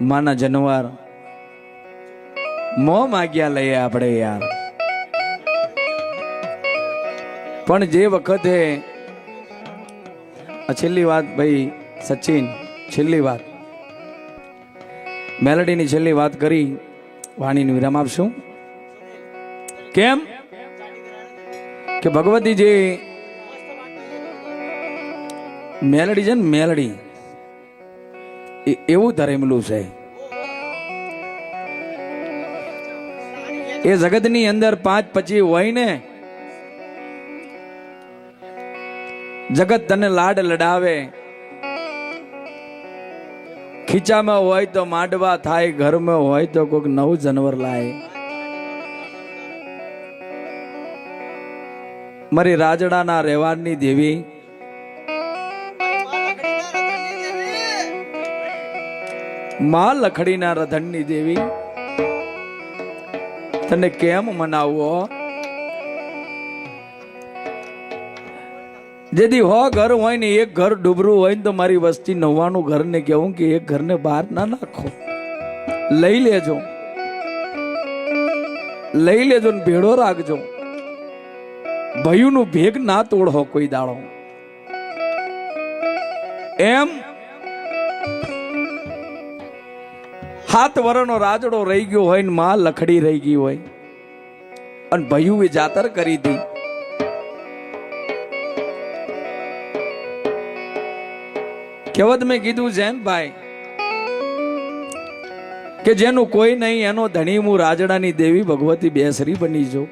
માના જનવાર મોં માગ્યા લઈએ આપણે યાર. પણ જે વખતે છેલ્લી વાત ભાઈ સચિન, છેલ્લી વાત મેલેડીની છેલ્લી વાત કરી વાણીને વિરામ આપશું. કેમ કે ભગવતી જે મેલડી છે ને, મેલડી એવું ધરેલું છે. એ જગતની અંદર 5-25 હોય ને, જગત તને લાડ લડાવે, ખીચામાં હોય તો માંડવા થાય, ઘરમાં હોય તો કોઈક નવું જનવર લાય. મારી રાજડાના રેવાડની દેવી, માં લખડીના રધણની દેવી, તને કેમ મનાવવો? જેથી હો ઘર હોય ને એક ઘર ડૂબરું હોય ને તો મારી વસ્તી 99 ઘરને કહેવું કે એક ઘરને બહાર ના નાખો, લઈ લેજો, લઈ લેજો ને ભેડો રાખજો. ભયુંનું ભેગ ના તોડો કોઈ દાડો. એમ 7 વર્ષનો રાજડો રહી ગયો હોય ને માં લખડી રહી ગઈ હોય અને ભયું એ જાતર કરી હતી. કહેવત મેં કીધું છે ને ભાઈ કે જેનું કોઈ નહીં એનો ધણી હું રાજડાની દેવી ભગવતી બેસરી બની જો.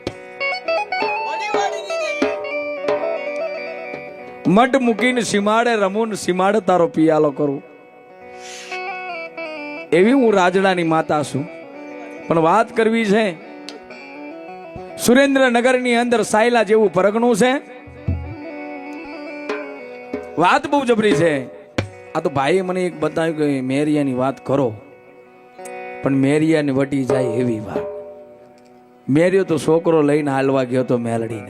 મઢ મૂકીને સીમાડે રમુન, સીમાડે તારો પિયાલો કરું, એવી હું રાજડાની માતા છું. પણ વાત કરવી છે, સુરેન્દ્રનગરની અંદર સાયલા જેવું પરગણું છે. વાત બહુ જબરી છે. આ તો ભાઈએ મને એક બતાવ્યું કે મેરિયાની વાત કરો, પણ મેરિયાની વટી જાય એવી વાત. મેરિયો તો છોકરો લઈને હાલવા ગયો તો મેલડીને.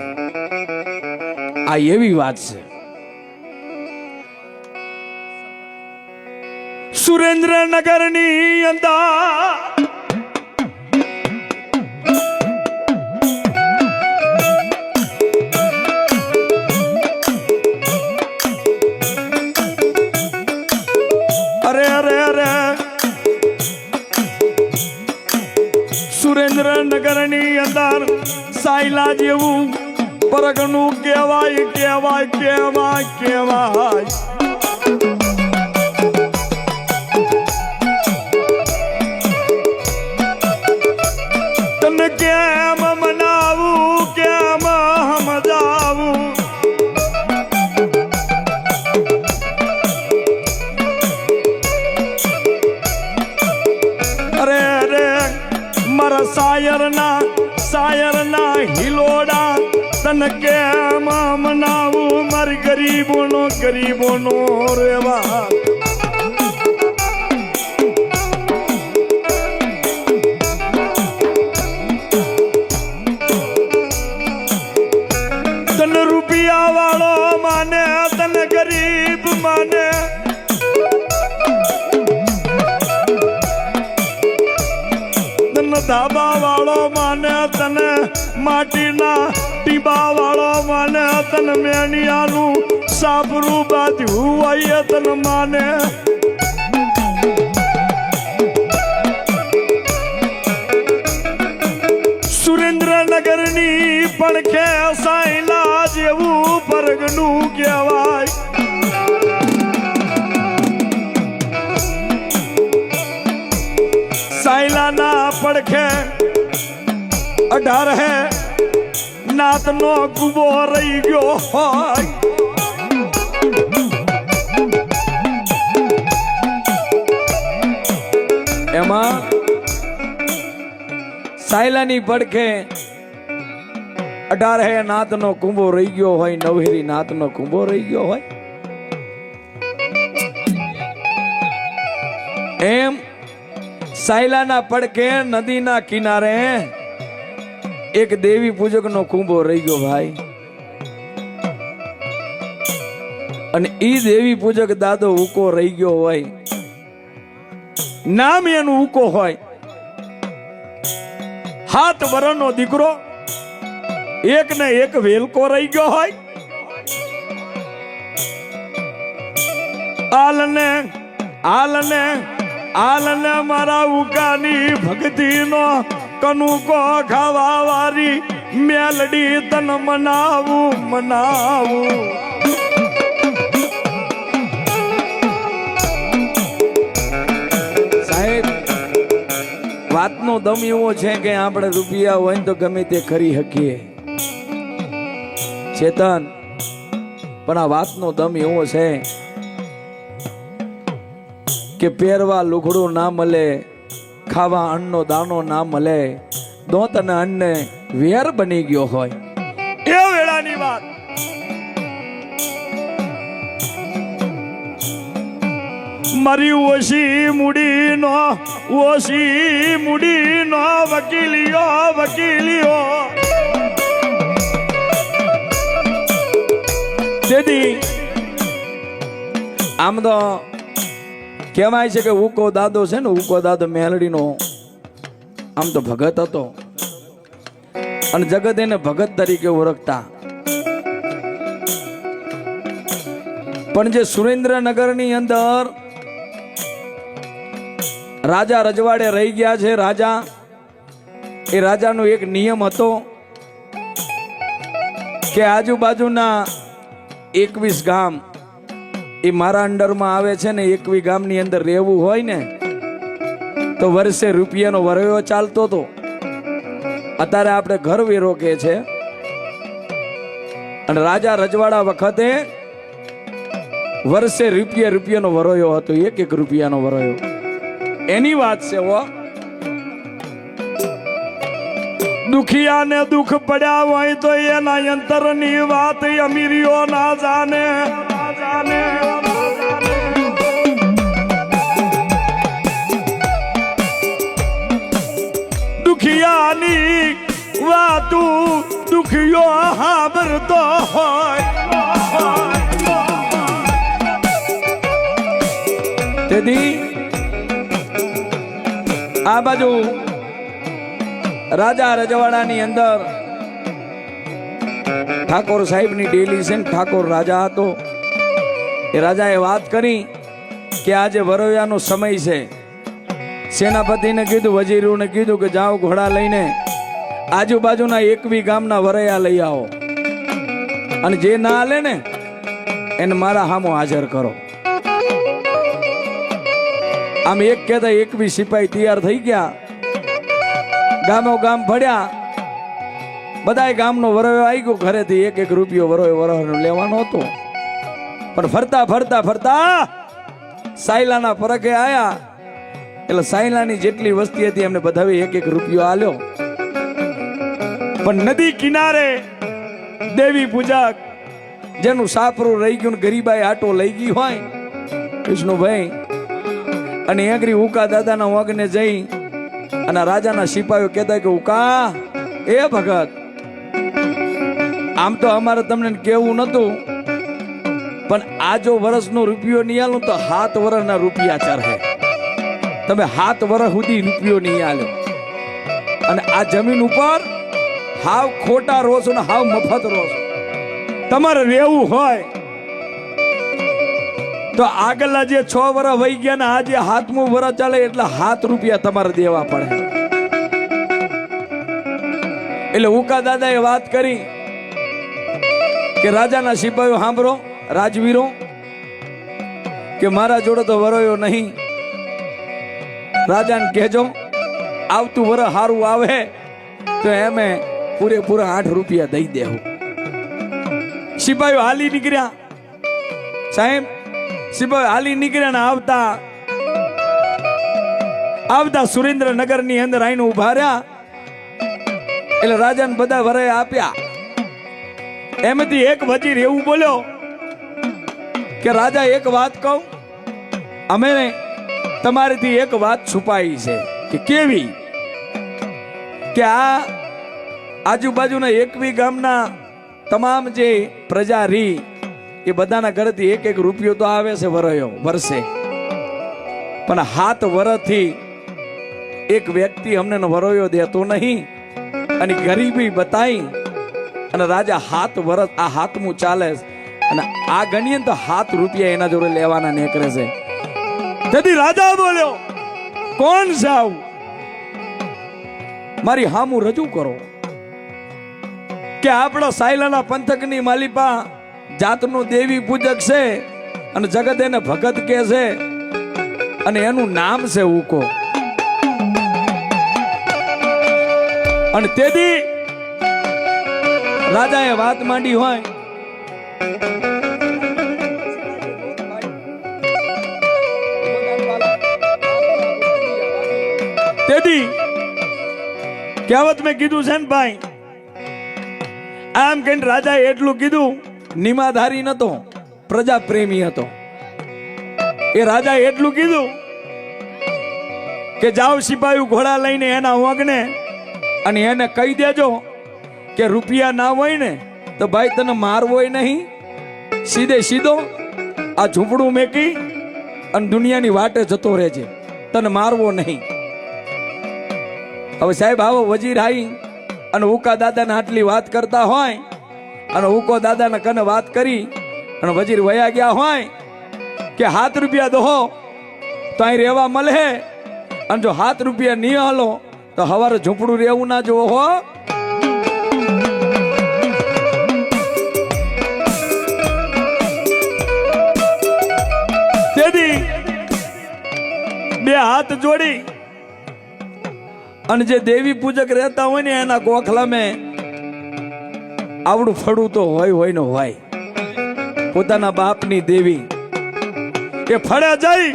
આ એવી વાત છે. સુરેન્દ્રનગરની અંદર સુરેન્દ્રનગરની અંદર સાયલા જેવું પરગણું કહેવાય, કહેવાય, કહેવાય, કહેવાય. તને કેમ મનાવું, કેમ સમજાવું? મારા સાયરના હિલોડા તને કેમ મનાવું? મારી ગરીબોનો રેવા. તને રૂપિયા વાળો માને, તને ગરીબ માને, ધાબા વાળો માને, તને માટીના ટીબા વાળો માને, તને મેનિયાનું સાબરું બાંધ્યું હોય તને માને. સુરેન્દ્રનગરની પડખે સાયલા જેવું પરગણું કહેવાય. સાયલાના પડખે 18 નાતનો કુબો રહી ગયો હોય. એમાં સાયલાની પડખે 18 નાતનો કુંભો રહી ગયો હોય, નવહેરી નાતનો કુંભો રહી ગયો હોય. એમ સાયલાના પડખે નદીના કિનારે એક દેવી પૂજકનો કુંભો રહી ગયો ભાઈ. અને ઈ દેવી પૂજક દાદો ઉકો રહી ગયો હોય નામ એનું ઉકો હોય. 7 વર્ષનો દીકરો એક ને એક વેલકો રહી ગયો હોય. આલને મારા ઉકાની ભક્તિનો કનુકો ખાવા વારી મેલડી તન મનાવું. સાહેબ, વાતનો દમ એવો છે કે આપણે રૂપિયા હોય ને તો ગમે તે કરી શકીએ ચેતન, પણ આ વાતનો દમ એવો છે કે પહેરવા લુગડું ના મળે, ખાવા અન્નનો દાણો ના મળે, દોત અને અન્ન વેર બની ગયો હોય એ વેળાની વાત. મારી ઓછી મૂડીનો વકીલીઓ તેથી આમ તો કહેવાય છે કે ઉકો દાદો છે ને, ઉકો દાદો મેલડીનો આમ તો ભગત હતો અને જગત એને ભગત તરીકે ઓળખતા. પણ જે સુરેન્દ્રનગરની અંદર રાજા રજવાડે રહી ગયા છે, એ રાજાનો એક નિયમ હતો કે આજુબાજુના 21 ગામ એ મારા અંડરમાં આવે છે ને, 21 ગામની અંદર રહેવું હોય ને તો વર્ષે રૂપિયાનો વરયો ચાલતો હતો. અત્યારે આપણે ઘર વેરો કે છે, અને રાજા રજવાડા વખતે વર્ષે રૂપિયાનો વરયો હતો, 1 રૂપિયાનો વરયો. એની વાત છે હો. દુખિયાને દુઃખ પડ્યા હોય તો એના અંતરની વાત અમીરીઓ ના જાણે. દુખિયાની વાતું દુખિયો સાંભળતો હોય. તેથી આ બાજુ રાજા રજવાડાની અંદર ઠાકોર સાહેબની ડેલી છે ને, ઠાકોર રાજા હતો. એ રાજાએ વાત કરી કે આજે વરવ્યાનો સમય છે. સેનાપતિને કીધું, વજીરોને કીધું કે જાઓ ઘોડા લઈને આજુબાજુના 21 ગામના વરયા લઈ આવો, અને જે ના હાલે ને એને મારા સામો હાજર કરો. આમ એક કહેતા 21 સિપાહી તૈયાર થઈ ગયા, ગામો ગામ ફર્યા. બધાય ગામનો વરયો આવી ગયો, ઘરેથી 1 રૂપિયો વરયો લેવાનો હતો. પણ ફરતા સાયલાના પરખે આયા એટલે સાયલાની જેટલી વસ્તી હતી એમને બધાએ 1 રૂપિયો આલ્યો. પણ નદી કિનારે દેવી પૂજક જેનું સાપરું રહી ગયું, ગરીબાઈ આટો લઈ ગઈ હોય વિષ્ણુભાઈ, અને એગરી ઉકા દાદાના વગને જઈ અને રાજાના સિપાહીઓ કહેતા કે ઉકા એ ભગત, આમ તો અમારે તમને કેવું નતું, પણ આ જો વર્ષનો રૂપિયો નહીં આલું તો 7 વર્ષના રૂપિયા ચરહે. તમે 7 વર્ષ સુધી રૂપિયો નહીં આલ્યો, અને આ જમીન ઉપર હાવ ખોટા રહો છો ને હાવ મફત રહો છો. તમારે રહેવું હોય તો આગલા જે 6 વર્ષ વહી ગયા ને આજે 7મું વર્ષ ચાલે એટલે 7 રૂપિયા તમારે દેવા પડે. એટલે ઉકા દાદાએ વાત કરી કે રાજાના સિપાહીઓ સાંભળો, રાજવીરો, કે મારા જોડે તો વરોયો નહીં. રાજાને કહેજો આવતું વરસ સારું આવે તો એમે પૂરેપૂરા 8 રૂપિયા દઈ દેવું. સિપાહીઓ હાલી નીકળ્યા. સાહેબ, સિપાહીઓ હાલી નીકળ્યા ને આવતા સુરેન્દ્રનગર ની અંદર આવીને ઉભા રહ્યા. એટલે રાજાને બધા વરાય આપ્યા. એમાંથી એક વજીર એવું બોલ્યો કે રાજા, એક વાત કહું, અમે તમારીથી એક વાત છુપાઈ છે. કે કેવી? કે આ આજુબાજુના 21 ગામના તમામ જે પ્રજા રહી એ બધાના ઘરેથી 1 રૂપિયો તો આવે છે વરયો વર્ષે. પણ 7 વર્ષથી એક વ્યક્તિ અમને વરોયો દેતો નહીં અને ગરીબી બતાઈ અને રાજા 7 વર્ષ આ હાથમું ચાલે અને આ ગણીએ તો 7 રૂપિયા એના જોડે લેવાના નીકળે છે. તેથી રાજા બોલ્યો, કોણ સાવ મારી હામું રજૂ કરો કે આપણો સાયલાના પંથકની માલિપા જાતનું દેવી પૂજક છે અને જગત એને ભગત કે છે અને એનું નામ છે ઉકો. અને તેથી રાજાએ વાત માંડી હોય તેથી કહેવત મેં કીધું છે ને ભાઈ, આમ કહીને રાજાએ એટલું કીધું. નિમાધારી નતો, પ્રજા પ્રેમી હતો. એ રાજાએ એટલું કીધું કે જાઓ સિપાહી ઘોડા લઈને એના વગને અને એને કહી દેજો કે રૂપિયા ના હોય ને તો ભાઈ તને મારવો નહીં, સીધે સીધો આ ઝૂંપડું મેકી અને દુનિયાની વાટે જતો રહેજે, તને મારવો નહીં. હવે સાહેબ આવો વજીર આવી અને ઉકા દાદાને આટલી વાત કરતા હોય અને ઉકો દાદાને કને વાત કરી અને વજીર વયા ગયા હોય કે 7 રૂપિયા દો તો અહીં રહેવા મળે અને જો 7 રૂપિયા નહીં હાલો તો હવારે ઝૂંપડું રહેવું ના જોવો હો. તેથી 2 હાથ જોડી અને જે દેવી પૂજક રહેતા હોય ને એના ગોખલા મેં આવડું ફળું તો હોય ને હોય. પોતાના બાપની દેવી એ ફળે જઈ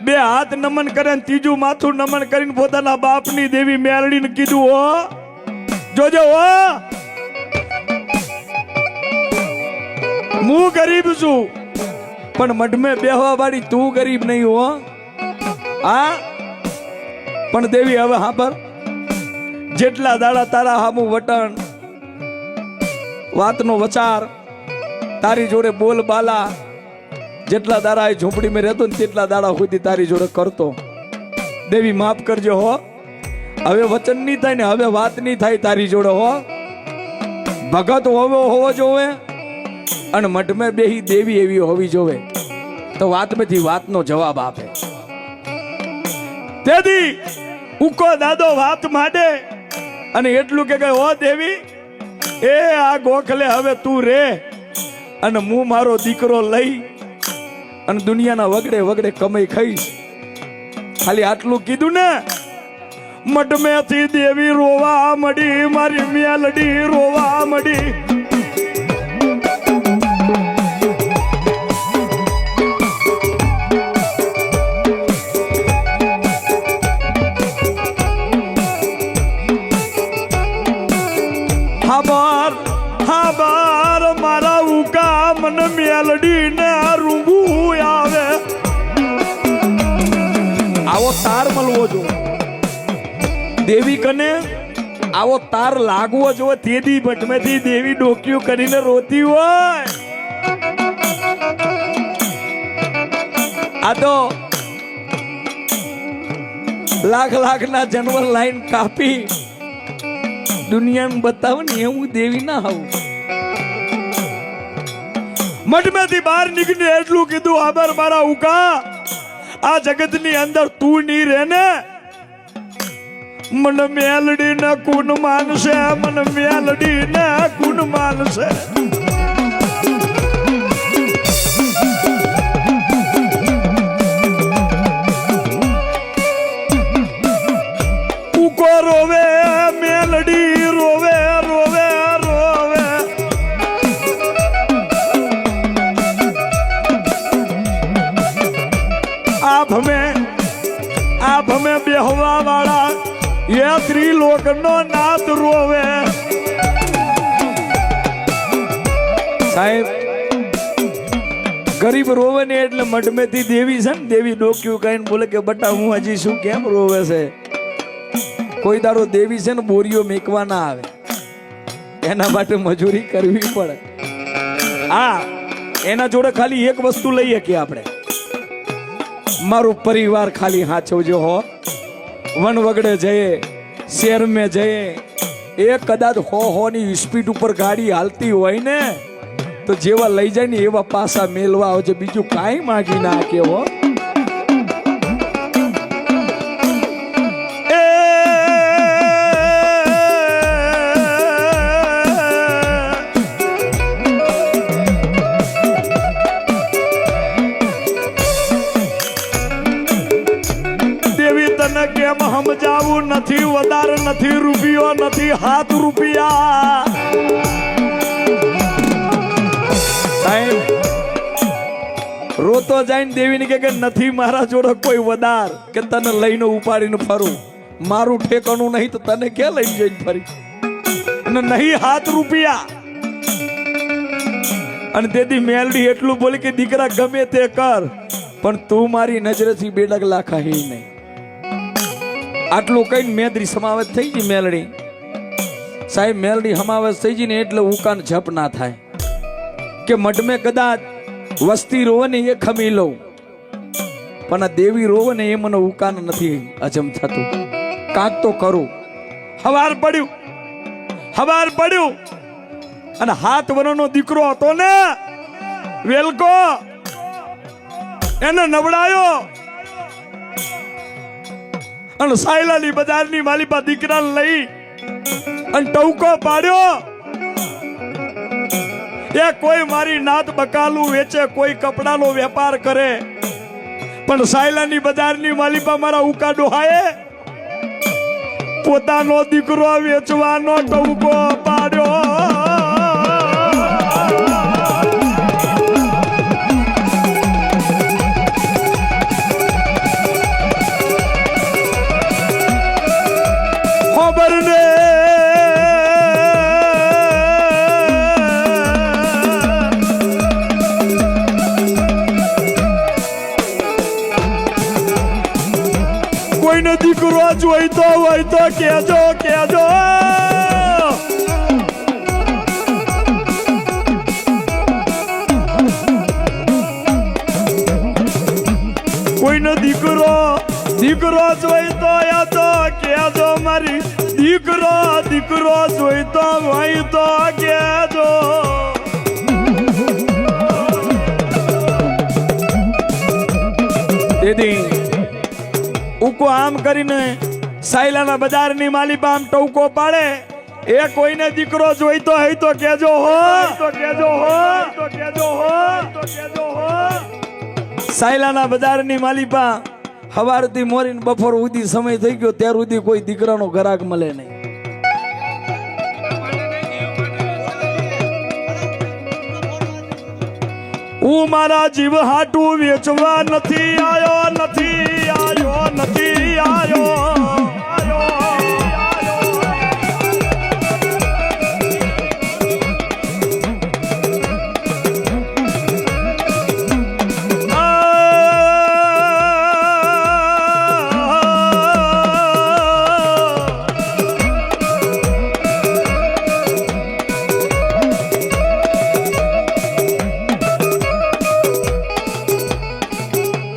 2 હાથ નમન કરે ને ત્રીજું માથું નમન કરીને પોતાના બાપની દેવી મેળડીને કીધું, હો જોજો હો હું ગરીબ છું પણ મઢમે બેહવા વાળી તું ગરીબ નહીં હો. હા પણ દેવી હવે હાબર, જેટલા દાડા તારા હામું વટણ વાતનો વચાર તારી જોડે બોલ બાલા જેટલા દાડા એ ઝૂંપડી માં રહેતો ને તેટલા દાડા સુધી તારી જોડે કરતો. દેવી માફ કરજો હો, હવે વચન નહીં થાય ને હવે વાત નહીં થાય તારી જોડે હો. ભગત હોવો જોવે અને મઢમે બેહી દેવી એવી હોવી જોવે તો વાતમાંથી વાતનો જવાબ આપે. તેથી ઉકો દાદો વાત માંડે અને એટલું કે હો દેવી એ આ ગોખલે હવે તું રે અને હું મારો દીકરો લઈ અને દુનિયાના વગડે વગડે કમાઈ ખાઈશ. ખાલી આટલું કીધું ને મઢમેથી દેવી રોવા મડી, મારી મેલડી રોવા મડી. હાબાર મારા ઉકા મન મેલડી ને રૂંગું આવે. આવો તાર મળવો જો દેવી કને, આવો તાર લાગવો જો. તેદી ભટમેથી દેવી ડોક્યું કરીને રોતી હોય. આ તો લાખ ના જનવર લાઈન કાપી દુનિયાને બતાવો ને એવું દેવી ના આવું. મઠમેથી બહાર નીકળીને એટલું કીધું, આબર મારા ઉકા આ જગતની અંદર તું નહીં રહે ને મન મેલડી ને કુન માનશે, મન મેલડી ને કુન માનશે. ઉકો રોવે મેલડી રોવે રોવે રોવે. આ ભમે બેહવા વાળા એ ત્રિલોક નો નાથ રોવે. સાહેબ ગરીબ રોવે ને એટલે મઢમેથી દેવી છે ને દેવી ડોક્યું કહીને બોલે કે બટા હું હજી શું કેમ રોવે છે. કોઈ દાડો દેવી છે ને બોરીઓ મેકવા ના આવે, એના માટે મજૂરી કરવી પડે. હા એના જોડે ખાલી એક વસ્તુ લઈ શકીએ આપણે, મારું પરિવાર ખાલી હાચવજો હો. વન વગડે જઈએ, શહેર મેં જઈએ, એ કદાચ હો ની સ્પીડ ઉપર ગાડી હાલતી હોય ને તો જેવા લઈ જાય ને એવા પાસા મેલવા આવજે, બીજું કાંઈ માગી ના કેવો. કેમ સમજાવું નથી, વધારે નથી રૂપિયો, નથી હાથ રૂપિયા. સાહેબ રોતો જઈને દેવીને કે નથી મારા જોડે કોઈ વધાર કે તને લઈને ઉપાડીને ફરું, મારું ઠેકાણું નહીં તો તને ક્યાં લઈને જઈને ફરી, અને નહીં હાથ રૂપિયા. અને તેથી મેલડી એટલું બોલી કે દીકરા ગમે તે કર પણ તું મારી નજરેથી બેડગલા ખાહી નહીં. આટલું કઈ મેદરી સમાવેશ થઈ ગઈ મેલડી. સાહેબ મેલડી સમાવેશ થઈ ગઈ ને એટલે ઉકાન જપ ના થાય કે મઢમે કદાચ વસ્તી રોવે ને એ ખમી લઉં, પણ આ દેવી રોવે ને એ મને ઉકાન નથી હજમ થતું, કાંક તો કરું. હવાર પડ્યું અને 7 વર્ષનો દીકરો હતો ને વેલકો, એને નવડાયો અને સાયલાની બજારની માલિપા દીકરાને લઈ અને ટવકો પાડ્યો. એ કોઈ મારી નાત બકાલું વેચે, કોઈ કપડાનો વેપાર કરે, પણ સાયલાની બજારની માલિપા મારા ઉકા ડોહાએ પોતાનો દીકરો વેચવાનો ટવકો પાડ્યો. ખબર ને કોઈને દીકરો જોઈતો હોય તો કેજો. કોઈને દીકરો જોઈતો હોય તો કેજો, મારી દીકરો જોઈતો હોય તો કેજો. દીદી ઉકો આમ કરીને સાયલાના બજારની માલિપા આમ ટવકો પાડે, એ કોઈને દીકરો જોઈતો હોય તો કેજો હો. સાયલાના બજારની માલિપા હવારથી મોરીને બપોર સુધી સમય થઈ ગયો ત્યાર સુધી કોઈ દીકરાનો ઘરાક મળે નહીં. હું મારા જીવ હાટું વેચવા નથી આયો.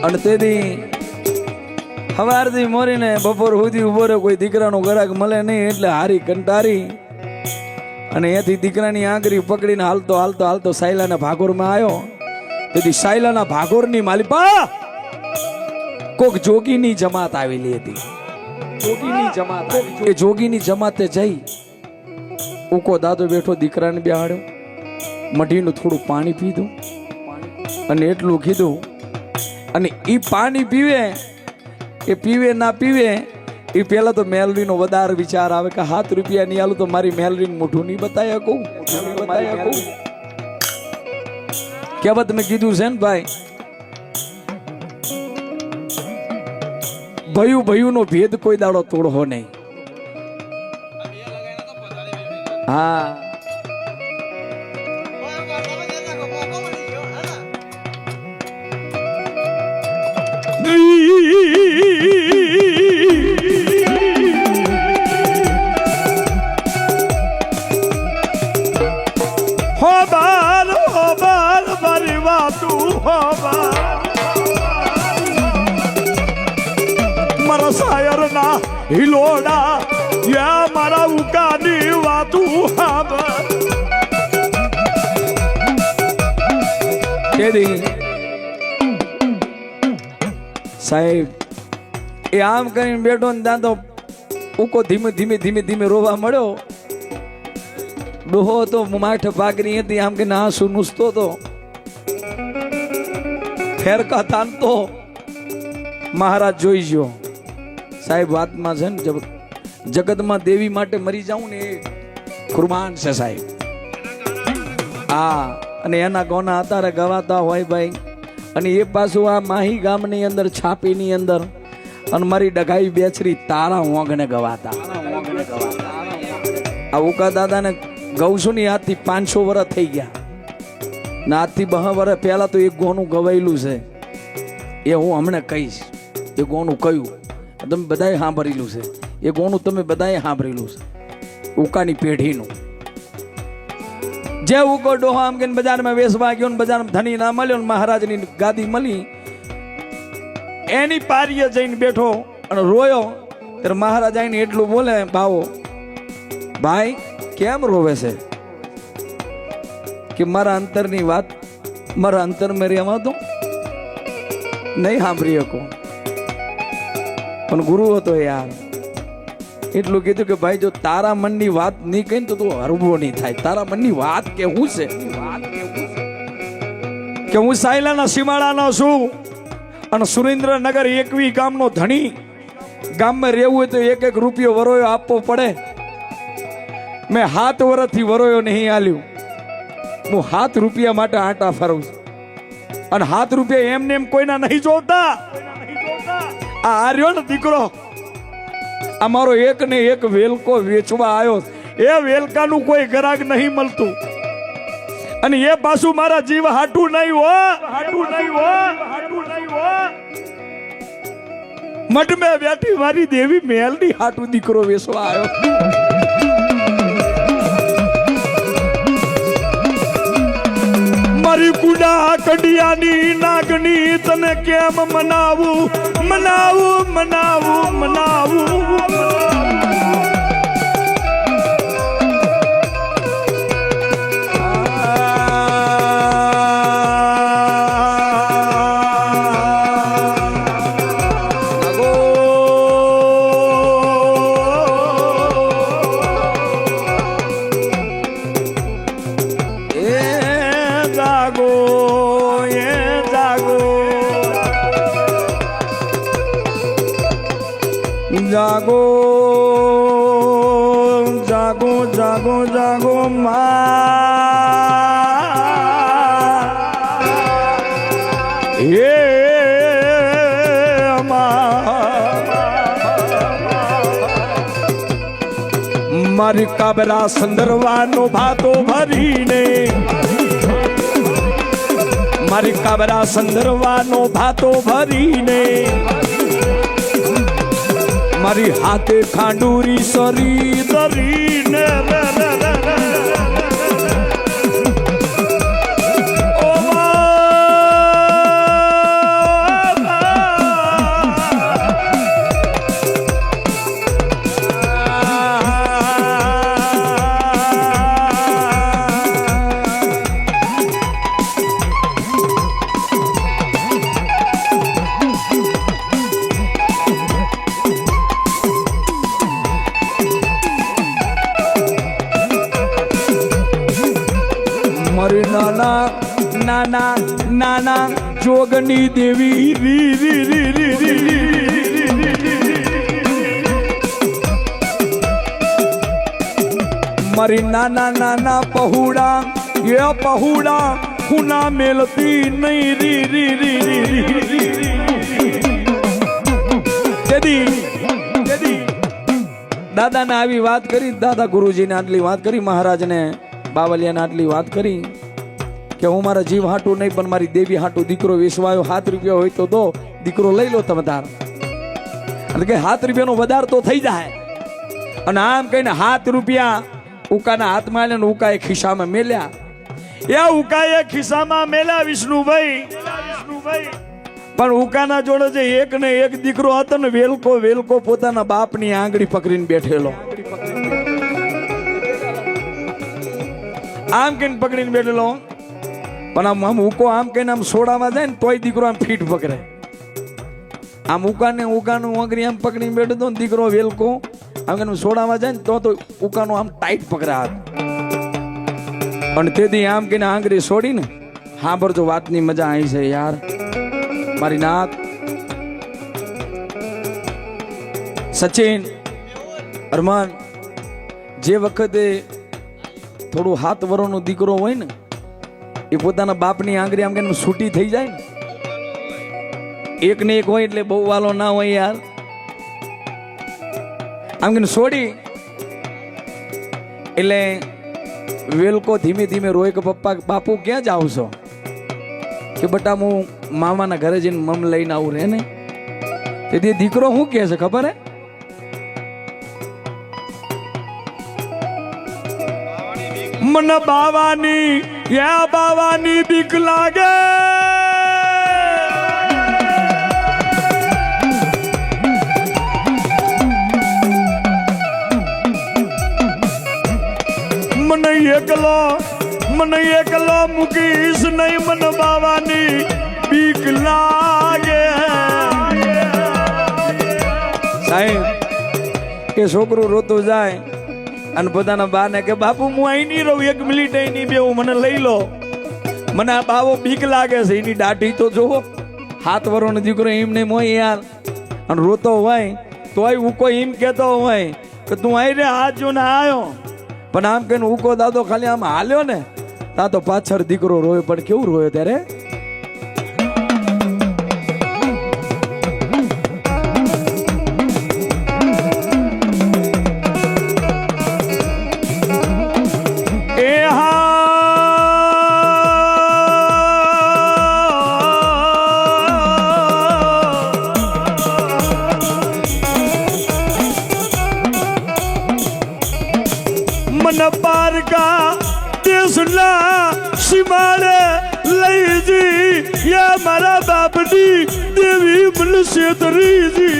અને તેથી સવારથી મોરીને બપોર સુધી ઉભો રહ્યો, કોઈ દીકરાનો ગરાક મળે નહીં એટલે હારી કંટારી અને એથી દીકરાની આંગળી પકડીને હાલતો સાયલાના ભાગોરમાં આવ્યો. તેથી સાયલાના ભાગોરની માલિપા કોક જોગીની જમાત આવેલી હતી. એ જોગીની જમાતે જઈ ઉકો દાદો બેઠો દીકરાને બેહાડ્યો, મઢીનું થોડું પાણી પીધું અને એટલું કીધું. અને ઈ પાણી પીવે ના પીવે એ પેલા તો મેલડીનો વધારે વિચાર આવે કે 7 રૂપિયા નહીં આલું તો મારી મેલડી મોઢું નહીં બતાય કહું. કહેવત મેં કીધું છે ને ભાઈ, ભયું નો ભેદ કોઈ દાડો તોડવો નહીં. હા હોબાર મારી વાતું હોબાર મારા શાયર ના હિલોડા યા મારા ઉકાની વાતું સાંભળ કેદી સાહેબ એ આમ કરીને બેઠો ને ત્યાં તો ઉકો ધીમે ધીમે ધીમે ધીમે રોવા મળ્યો. ડોહો તો માઠ પાકરી હતી આમ કે આંસુ નૂસતો તો ફેરકા તાનતો. મહારાજ જોઈ ગયો સાહેબ વાતમાં છે ને જગતમાં દેવી માટે મરી જાઉં ને એ કુરબાન છે સાહેબ. હા અને એના ગોના અત્યારે ગવાતા હોય ભાઈ. અને એ પાછું આ માહી ગામની અંદર છાપીની અંદર અને મારી ડગાઈ બેચરી તારા ઓંગને ગવાતા. આ ઉકા દાદાને ગઉં છું ને આજથી 500 વર્ષ થઈ ગયા ને આજથી 2 વર્ષ પહેલા તો એક ગોનું ગવાયેલું છે એ હું હમણાં કહીશ. એ ગોનું કયું તમે બધાએ સાંભળેલું છે. એ ગોનું તમે બધાએ સાંભળેલું છે ઉકાની પેઢીનું. જે ઉકો ડોહો આમ કે બજારમાં વેસવા ગયો ને બજારમાં ધણી ના મળ્યો ને મહારાજની ગાદી મળી એની પારીએ જઈને બેઠો અને રોયો ત્યારે મહારાજ આવીને એટલું બોલે ભાવો ભાઈ કેમ રોવે છે કે મારા અંતરની વાત મારા અંતર મેં રહેવા તો નહીં સાંભળી શકો. પણ ગુરુ હતો યાર એટલું કીધું કે ભાઈ જો તારા મનની વાત નહીં કહી તો તું હરવો નહીં થાય. તારા મનની વાત કેવું છે કે હું સાયલાના સીમાડાનો છું અને સુરેન્દ્રનગર 21 ગામનો ધણી. ગામમાં રહેવું હોય તો 1-1 રૂપિયો વરોયો આપવો પડે. મેં 7 વર્ષથી વરોયો નહીં આલ્યું. હું 7 રૂપિયા માટે આંટા ફરું છું અને 7 રૂપિયા એમને એમ કોઈના નહીં જોતા. આ આર્યો ને દીકરો આ મારો એક ને એક વેલકો વેચવા આવ્યો. એ વેલકાનું કોઈ ગ્રાહક નહીં મળતું અને એ પાછું મારા જીવ હાટું નહીં હો. મઠ મેં બેઠી મારી દેવી મેલની હાટું દીકરો વેચવા આવ્યો. મારી કુડા કડિયાની નાગની તને કેમ મનાવું મનાવું મનાવું મનાવું. જાગો જાગો જાગો જાગો મા હે મારી કાબરા સંદરવાનો ભાતો ભરીને મારી કાબરા સંદરવાનો ભાતો ભરીને મારી હાથે ખાંડુરી સરી દરીને નાના નાના જોગની દેવી રી રી રી રી રી મારી નાના નાના પહુડા એ પહુડા હુના મેલતી નહીં રી રી રી રી રી. દાદાને આવી વાત કરી. દાદા ગુરુજીને આટલી વાત કરી. મહારાજને બાવલિયાને આટલી વાત કરી કે હું મારા જીવ હાટું નહીં પણ મારી દેવી હાટું દીકરો વેચવાયો. 7 રૂપિયા હોય તો દો, દીકરો લઈ લો તમે તાર. એટલે કે 7 રૂપિયાનો વધાર તો થઈ જાય. અને આમ કહીને 7 રૂપિયા ઉકાના હાથમાં આલ્યા ને ઉકાએ ખિસ્સામાં મેલ્યા. એ ઉકાએ ખિસ્સામાં મેલ્યા વિષ્ણુભાઈ. પણ ઉકાના જોડે જે એક ને એક દીકરો હતો ને, વેલકો વેલકો પોતાના બાપની આંગળી પકડીને બેઠેલો, આમ કઈને પકડીને બેઠેલો. પણ આમ ઉકો આમ કઈને આમ સોડામાં જાય ને તોય દીકરો આમ ફીટ પકડે. આમ ઉકાનું આંગળી આમ પકડીને બેઠો તો દીકરો વેલકો આમ કઈને સોડામાં જાય ને તો ઉકાનું આમ ટાઈટ પકડે હાથ. અને તેથી આમ કઈને આંગળી છોડીને સાંભળજો, વાતની મજા આવી છે યાર મારી નાથ. સચિન અરમાન, જે વખતે થોડું 7 વર્ષનો દીકરો હોય ને, એ પોતાના બાપની આંગળી આમ કે છૂટી થઈ જાય ને, એક ને એક હોય એટલે બહુ વાલો ના હોય યાર. આમ કે છોડી એટલે વેલકો ધીમે ધીમે રોય કે પપ્પા બાપુ ક્યાં જાવ છો? કે બટા હું મામાના ઘરે જઈને મમ લઈને આવું રે ને. તેથી દીકરો શું કહે છે ખબર હે? મને બાવાની બીક લાગે, મને એકલો મૂકીશ નહીં, મને બાવાની બીક લાગે. સાહેબ કે છોકરું રોતું જાય અને પોતાના બાને કે બાપુ હું અહીં નહીં રહું, 1 મિનિટ અહીં નહીં બેહું, મને લઈ લો, મને આ બાવો બીક લાગે છે. એની દાઢી તો જોવો, 7 વર્ષનો દીકરો એમ નહીં હોય યાર. અને રોતો હોય તોય ઉકો એમ કહેતો હોય કે તું અહીં રે, હાથ જોને આવ્યો. પણ આમ કહીને ઉકો દાદો ખાલી આમ હાલ્યો ને, તા તો પાછળ દીકરો રોયો. પણ કેવું રોયો ત્યારે? मन पार का देसला सीमाड़े लई जी, या मारा बापनी देवी मनुष्य तरी जी.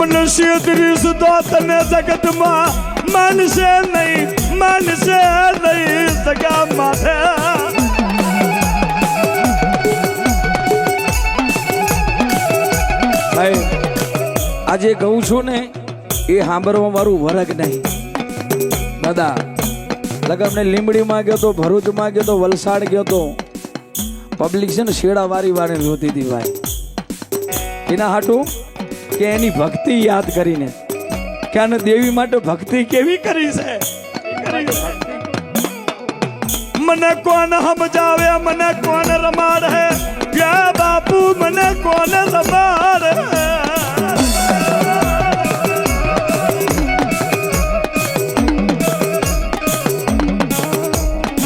मनुष्य दृश तो तने जगत मां मानसे नहीं सका माथे. આજે કહું છું ને એ સાંભળવા મારું વરગ નહીં દાદા. લગમને લીંબડીમાં ગયો તો, ભરૂચમાં ગયો તો, વલસાડ ગયો તો, પબ્લિક છે ને શેડા વારી જોતી હતી ભાઈ. એના હાટું કે એની ભક્તિ યાદ કરીને કે આને દેવી માટે ભક્તિ કેવી કરી છે. મને કોણ સમજાવે, મને કોણ રમાડે, ક્યાં બાપુ મને કોણ રમાડે.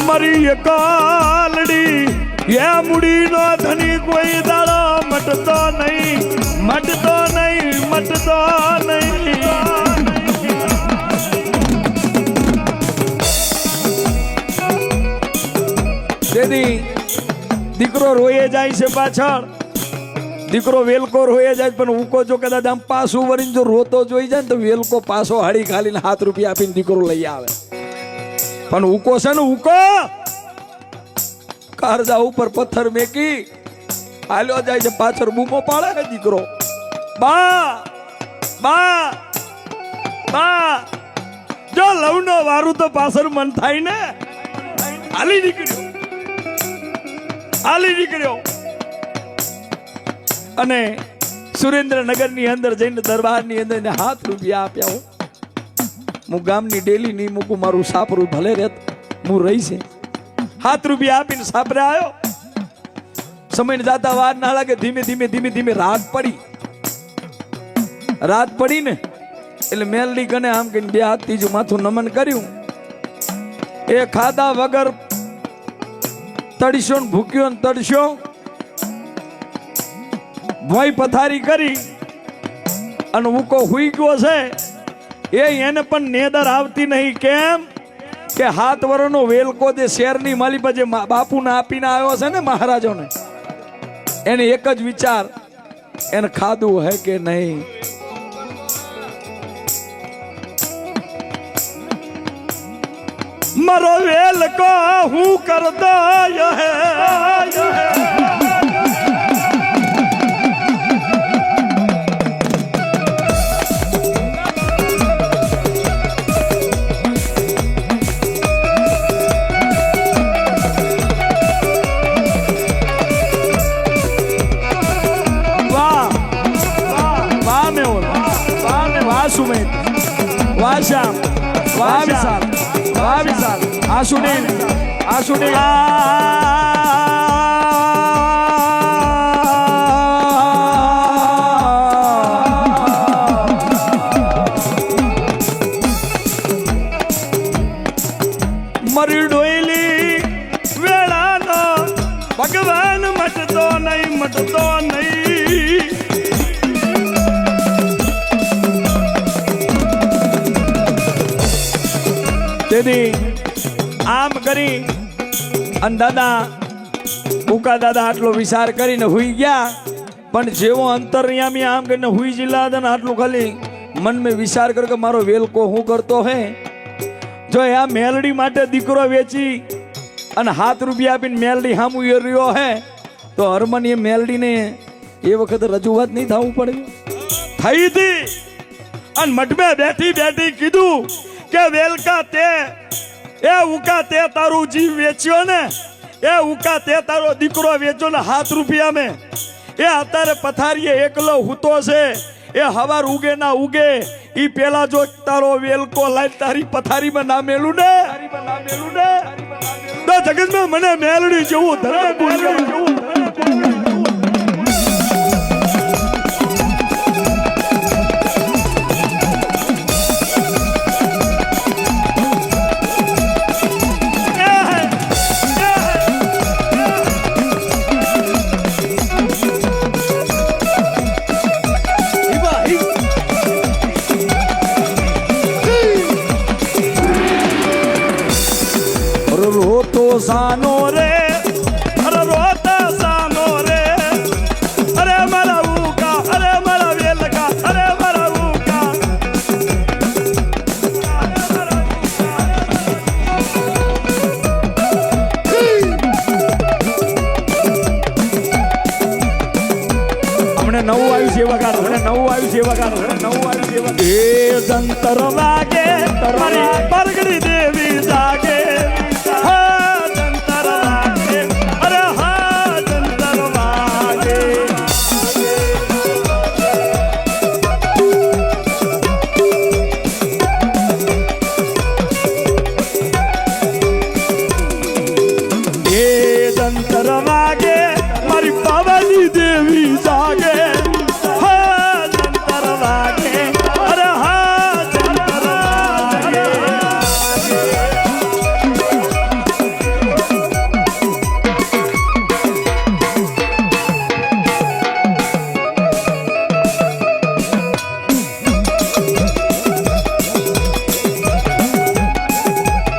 મારી કાલડી એ મુડી નો ધની કોઈ દાડો મટતો નહીં. તેથી દીકરો રોયે જાય છે પાછળ, દીકરો વેલકો રોયે જાય. પણ ઉકો જો કદાચ આમ પાછું વળીને જો રોતો જોઈ જાય ને તો વેલકો પાછો હાડી ખાલીને ₹7 આપીને દીકરો લઈ આવે. પણ ઉકો છે ને, ઉકો કારજા ઉપર પથ્થર મેકી હાલ્યો જાય છે, પાછળ બૂમો પાડે ને દીકરો, બા બા બા. જો લવનો વારું તો પાછળ મન થાય ને, હાલી નીકળ્યો. અને સુરેન્દ્રનગર ની અંદર જઈને દરબાર ની અંદર ₹7 આપ્યા. હું ગામની ડેલી નહીં મૂકું, મારું સાપરું ભલે રહેત હું રહી છે. ₹7 આપીને સાપરે આવ્યો. સમય જાતા વાર ના લાગે, ધીમે ધીમે રાત પડી ને એટલે મેલડી કને આમ કહીને 2 હાથ ત્રીજું માથું નમન કર્યું. એ ખાધા વગર તડશો ને ભૂક્યો ને તડશો, ભોય પથારી કરી અને ઉકો હુઈ ગયો છે. એને પણ નેદર આવતી નહીં. કેમ? કે 7 વર્ષનો વેલકો જે શેરની માલી પર જે બાપુને આપીને આવ્યો છે ને મહારાજોને, એને એક જ વિચાર, એને ખાધું હે કે નહીં. મારો વેલકો હું કરતો હે, સુમેત, વાહ શ્યામ, વાહ વિશાલ, વાહ વિશાલ, આ સુનિલ, આ સુનિલ, મરી ડોયલી વેળાનો ભગવાન મટતો નહીં, મટતો નહીં. તેથી આમ કરી અને દાદા ઉકા દાદા આટલો વિચાર કરીને હુઈ ગયા. પણ જેવો અંતર્યામી આમ કરીને હુઈ જિલ્લા હતા ને આટલું ખાલી મન મેં વિચાર કર્યો કે મારો વેલકો હું કરતો હે. જો આ મેલડી માટે દીકરો વેચી અને 7 રૂપિયા આપીને મેલડી હામું રહ્યો હે તો હરમન એ મેલડીને એ વખત રજૂઆત નહીં થવું પડે. થઈ હતી અને મઠમે બેઠી બેઠી કીધું કે વેલકા તે એ ઉકા તે તારું જીવ વેચ્યો ને, એ ઉકા તે તારો દીકરો વેચ્યો ને 7 રૂપિયા મેં. એ અત્યારે પથારીએ એકલો હૂતો છે, એ હવાર ઉગે ના ઉગે ઈ પેલા જો તારો વેલકો લાઈ તારી પથારીમાં ના મેલું ને તો જગતમાં મને મેલડી જેવું ધરાય બોલ્યું. રોતો સાનો રે, અરે રોતા સાનો રે, અરે મારા ઉકા, અરે મારા વેલકા, અરે મારા ઉકા. હમણે નવું આવ્યું છે વગાડો, હમણે નવું આવ્યું છે વગાડો, હમણે નવું આવ્યું છે વગાડો. એ જંતર વાગે મારી પરગડી દેવી જાગે, દેવી જાગે, હા જંતર વાગે, અરે હા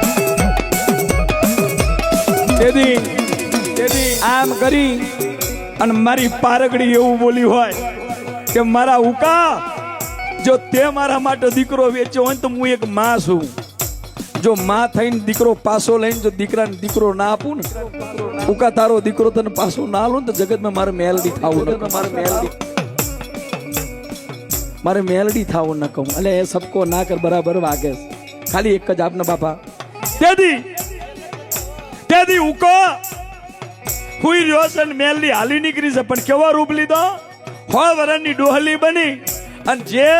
જંતર વાગે. તેથી આમ કરી અને મારી પારગડી એવું બોલી હોય કે મારા ઉકા, જો તે મારા માટે દીકરો વેચ્યો હોય તો હું એક માં છું. જો માં થઈને દીકરો પાછો લઈને જો દીકરાને દીકરો ના આપું ને ઉકા, તારો દીકરો તને પાછો ના આલું ને તો જગતમાં મારે મેલડી થાવું ન, મારે મેલડી થાવું ન કહું. એટલે એ સબકો ના કર બરાબર વાગે. ખાલી એક જ આપને બાપા. તેથી ઉકો હુઈ રહ્યો છે, મેલડી હાલી નીકળી છે, પણ કેવો રૂપ લીધો, 6 વર્ષની ડોહલી બની. અને જે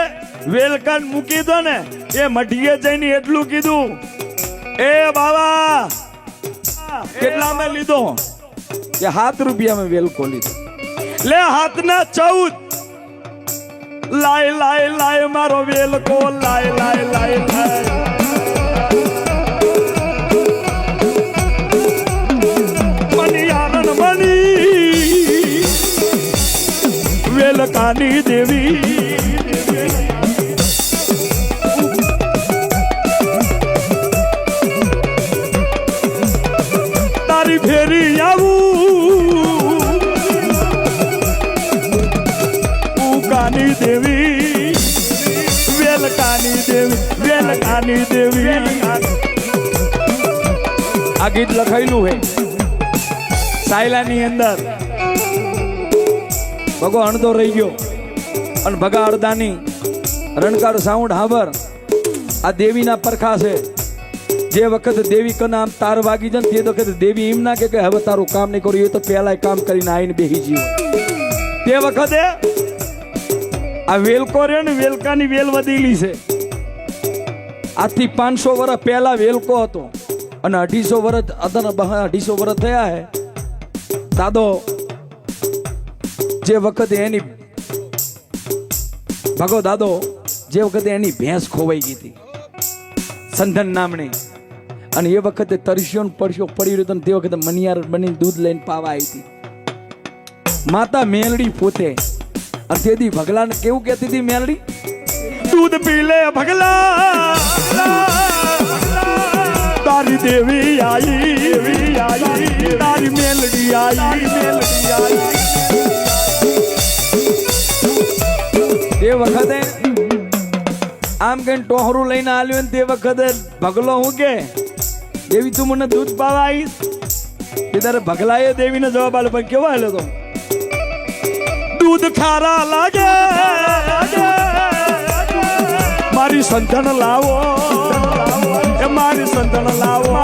વેલકાન મૂકી દો ને એ મઢીએ જઈને એટલું કીધું, એ બાવા કેટલા મેં લીધો કે 7 રૂપિયા મેં વેલકો લીધો. લે હાથના 14 લાય લાય લાય મારો વેલકો, લાય લાય લાય લાય. વેલકાની દેવી તારી ફેરી આવું ઉકાની દેવી વેલકાની દેવી વેલકાની દેવી આ ગીત લખાયેલું હે સાયલાની અંદર ભગો અણદો રહી ગયો અને ભગા અડદાની રણકાળ સાઉન્ડ હાબર આ દેવીના પરખા છે જે વખત દેવી કના આમ તાર વાગી જાય તે વખત દેવી એમ ના કે હવે તારું કામ નહીં કર્યું એ તો પહેલા કામ કરીને આવીને બેસી જીવ તે વખતે આ વેલકો રે ને વેલકાની વેલ વધેલી છે આજથી 500 વર્ષ પહેલા વેલકો હતો અને 250 વર્ષ 250 વર્ષ થયા હે દાદો જે વખતે એની ભગો દાદો જે વખતે એની ભેંસ ખોવાઈ ગઈ હતી સંધન નામની અને એ વખતે તરસ્યો ને પડ્યો પડી રહ્યો તે વખતે મનિયાર બનીને દૂધ લઈને પાવા આવી હતી માતા મેલડી પોતે અને તેથી ભગલાને કેવું કહેતી હતી મેલડી દૂધ પી લે ભગલા તારી દેવી આવી તારી મેલડી આવી તે વખતે આમ કઈ ટોહરું લઈને આવ્યું ને તે વખતે ભગલો હું કે દેવી તું મને દૂધ પાવા આવીશ તે તારે ભગલાએ દેવીને જવાબ આપ્યો પણ કેવો આવ્યો તો દૂધ ખારા લાગે મારી સંતાન લાવો એ મારી સંતાન લાવો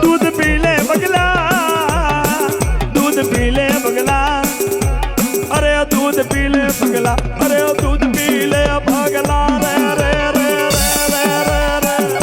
દૂધ પી લે બગલા દૂધ પી લે બગલા અરે દૂધ પી લે બગલા અરે દૂધ પી લે બગલા રે રે રે રે રે રે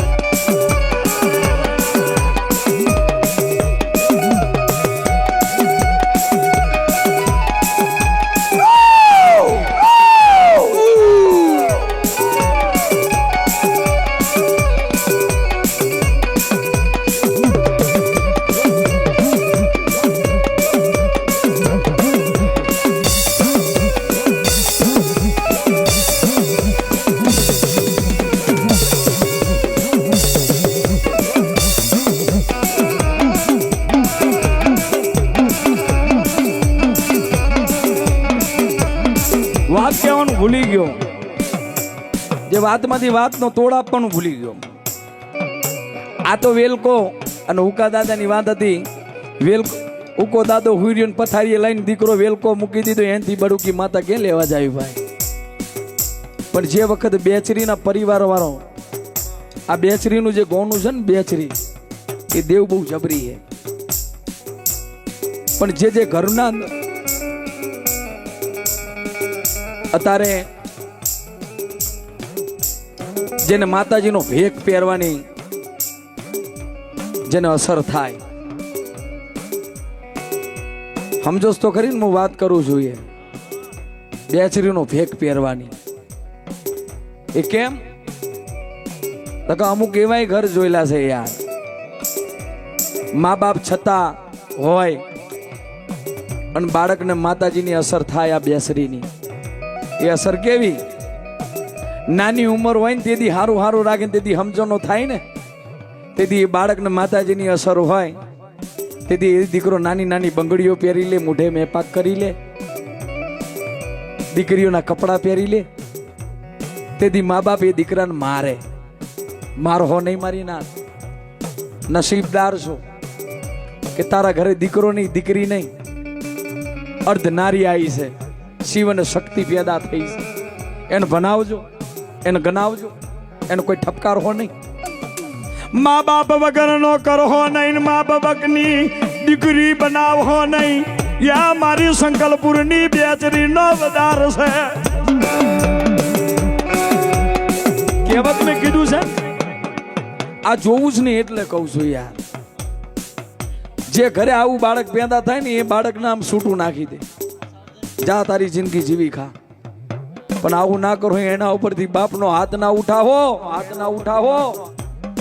વાત કહેવાનું ભૂલી ગયો જે વાતમાંથી વાતનો તોડ આપવાનું ભૂલી ગયો આ તો વેલકો અને ઉકા દાદાની વાત હતી વેલકો ઉકો દાદો હુર્યો ને પથારીએ લઈને દીકરો વેલકો મૂકી દીધો એનથી બડુકી માતા ક્યાં લેવા જાય ભાઈ પણ જે વખત બેચરીના પરિવાર વાળો આ બેચરીનું જે ગોનું છે ને બેચરી એ દેવ બહુ જબરી છે પણ જે ઘરના અત્યારે જેને માતાજીનો ભેખ પહેરવાની જેને અસર થાય સમજોસ તો ખરી ને હું વાત કરું જોઈએ બેચરીનો ભેખ પહેરવાની એ કેમ તો અમુક એવાય ઘર જોયેલા છે યાર મા બાપ છતાં હોય અને બાળકને માતાજીની અસર થાય આ બેસરીની એ અસર કેવી નાની ઉંમર હોય ને તેથી હારું હારું રાખે તેથી સમજણો થાય ને તેથી એ બાળકને માતાજીની અસર હોય તેથી એ દીકરો નાની નાની બંગડીઓ પહેરી લે મોઢે મેપાક કરી લે દીકરીઓના કપડાં પહેરી લે તેથી મા બાપ એ દીકરાને મારે મારો હો નહીં મારી ના નસીબદાર છો કે તારા ઘરે દીકરો નહીં દીકરી નહીં અર્ધ નારી આવી છે શિવ અને શક્તિ પેદા થઈ છે એને ભણાવજો એને ગણાવજો એનો કોઈ ઠપકાર હો નહીં મા બાપ વગર નો કરો નહીં મા બાપની દીકરી બનાવો નહીં યા મારી સંકલ્પુરની બેચરી નો વધાર છે કહેવત મેં કીધું છે આ જોવું જ નહીં એટલે કહું છું યાર જે ઘરે આવું બાળક પેદા થાય ને એ બાળકને આમ છૂટું નાખી દે જા તારી જિંદગી જીવી ખા પણ આવું ના કરો એના ઉપરથી બાપનો હાથ ના ઉઠાવો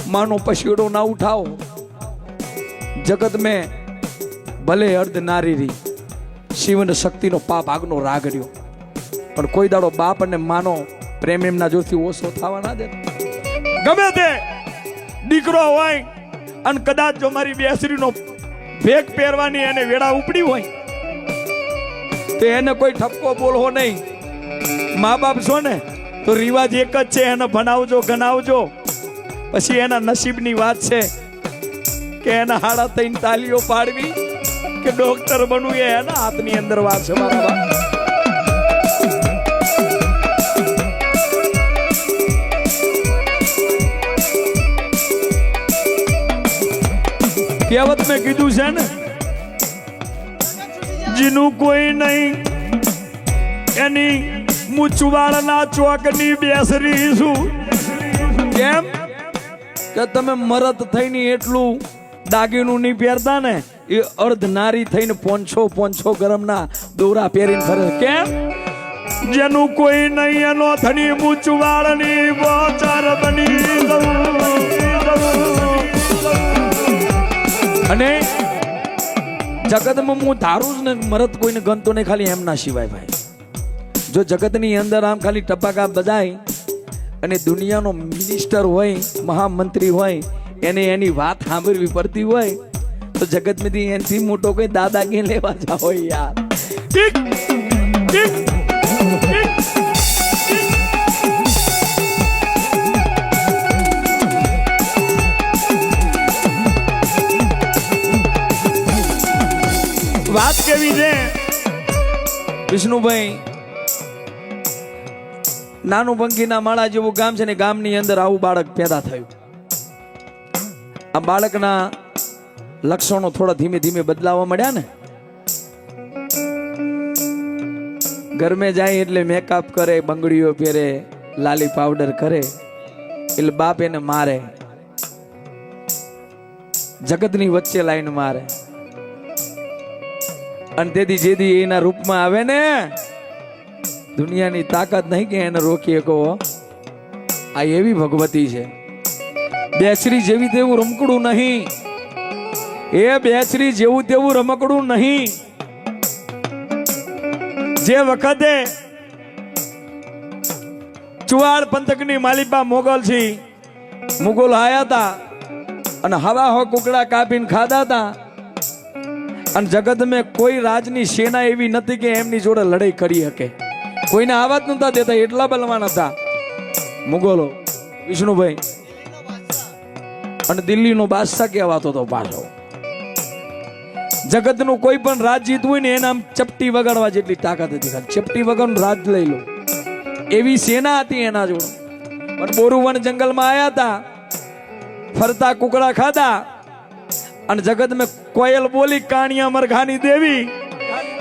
માનો પછીડો ના ઉઠાવો જગત મેં ભલે અર્ધ નારી રી શિવ અને શક્તિનો પાપ આગનો રાગડ્યો પણ કોઈ દાડો બાપ અને માનો પ્રેમ એમના જોરથી ઓછો થવા ના દે. ગમે તે દીકરો હોય અને કદાચ જો મારી બેસરીનો ભેગ પહેરવાની એને વેળા ઉપડી હોય તો એને કોઈ ઠપકો બોલવો નહીં. મા બાપ છો ને તો રિવાજ એક જ છે, એને ભણાવજો ગણાવજો. પછી એના નસીબની વાત છે કે એના હાડા થઈને તાલીઓ પાડવી કે ડોક્ટર બનવું એ એના હાથની અંદર વાત છે મારા બાપ. કહેવત મેં કીધું છે ને, જીનું કોઈ નહીં એની મૂછવાળના ચોકની બેસરી છું. કેમ કે તમે મરદ થઈને એટલું દાગીનું નહીં પહેરતા ને, એ અર્ધ નારી થઈને પોંછો ગરમના દોરા પહેરીને ફરે. કેમ? જેનું કોઈ નહીં એનો ધણી મૂછવાળની બોચાર બની અને જગતમાં હું ધારું જ ને મરદ કોઈને ગમતો નહીં, ખાલી એમના સિવાય ભાઈ. જો જગતની અંદર આમ ખાલી ટપાકા બજાય અને દુનિયાનો મિનિસ્ટર હોય, મહામંત્રી હોય, એને એની વાત સાંભળવી પડતી હોય તો જગતમાંથી એનથી મોટો કોઈ દાદા કે લેવા જાવ યાર. ઠીક ઠીક વાત કેવી છે વિષ્ણુભાઈ? નાનું પંખીના માળા જેવું ગામ છે ને, ગામની અંદર આવું બાળક પેદા થયું. આ બાળકના લક્ષણો થોડા ધીમે ધીમે બદલાવા મળ્યા ને. ઘરમે જાય એટલે મેકઅપ કરે, બંગડીઓ પહેરે, લાલી પાવડર કરે, એટલે બાપ એને મારે, જગતની વચ્ચે લાઈન મારે. અને તેથી જેથી એના રૂપમાં આવે ને, દુનિયાની તાકાત નહીં કે એને રોકી શકો. આ એવી ભગવતી છે. બેચરી જેવી તેવું રમકડું નહીં, એ બેચરી જેવું તેવું રમકડું નહીં. જે વખતે ચુવાડ પંથકની માલિપા મોગલ છે, મુગલ આયા હતા અને હવા હો કુકડા કાપીને ખાધા હતા. અને જગત મેં કોઈ રાજની સેના એવી નથી કે એમની જોડે લડાઈ કરી શકે. કોઈને આવા જ નતા દેતા, એટલા બલવાન હતા મુગલો. વિષ્ણુભાઈ અને દિલ્હીનો બાદશાહ કહેવાતો હતો પાછો. જગતનું કોઈ પણ રાજ જીતવું હોય ને એને આમ ચપટી વગાડવા જેટલી તાકાત હતી. ચપટી વગરનું રાજ લઈ લો એવી સેના હતી એના જોડે. પણ બોરુવન જંગલમાં આયા હતા, ફરતા કુકડા ખાધા અને જગત મેં કોયલ બોલી કાણિયા મરઘાની દેવી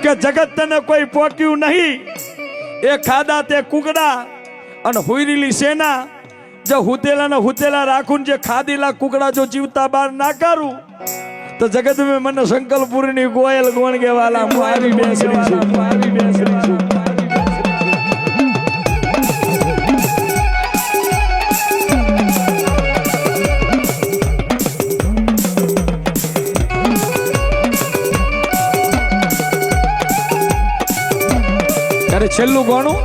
કે જગત તને કોઈ પોક્યું નહીં. એ ખાધા તે કુકડા અને હુઈરેલી સેના. જો હુતેલા રાખું જે ખાધેલા કુકડા જો જીવતા બહાર ના કાઢું તો જગત મેં મને શંકરપુરની કોયલ ગોણ કેવાલા મારી બેસરી છું. ત્યારે છેલ્લું કોનું?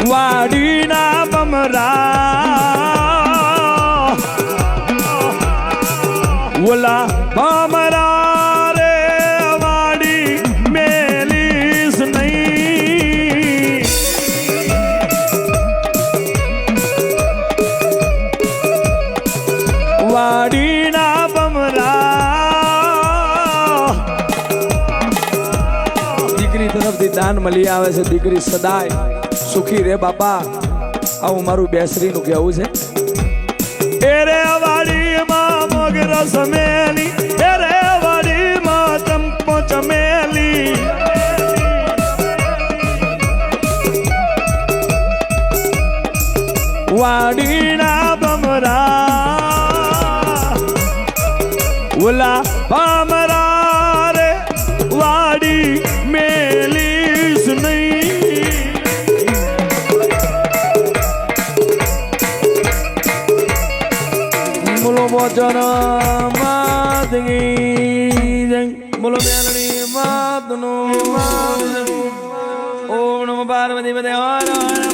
વાડીના બમરા ઓલા બમરા રે વાડી મેલીસ નહીં. વાડીના બમરા દીકરી તરફથી દાન મળી આવે છે. દીકરી સદાય સુખી રે બાપા, આવું મારું બેસરીનું કહેવું છે. એરે વાડીમાં મોગર સમેલી, એરે વાડીમાં ચંપો ચમેલી. વાડીના બમરા ઓલા બમરા રે વાડી મેલીસ નહીં. બોલો વચન માત કી જય બોલો મેલડી માતનો ઓમ નમઃ પાર્વતી પતે હર હર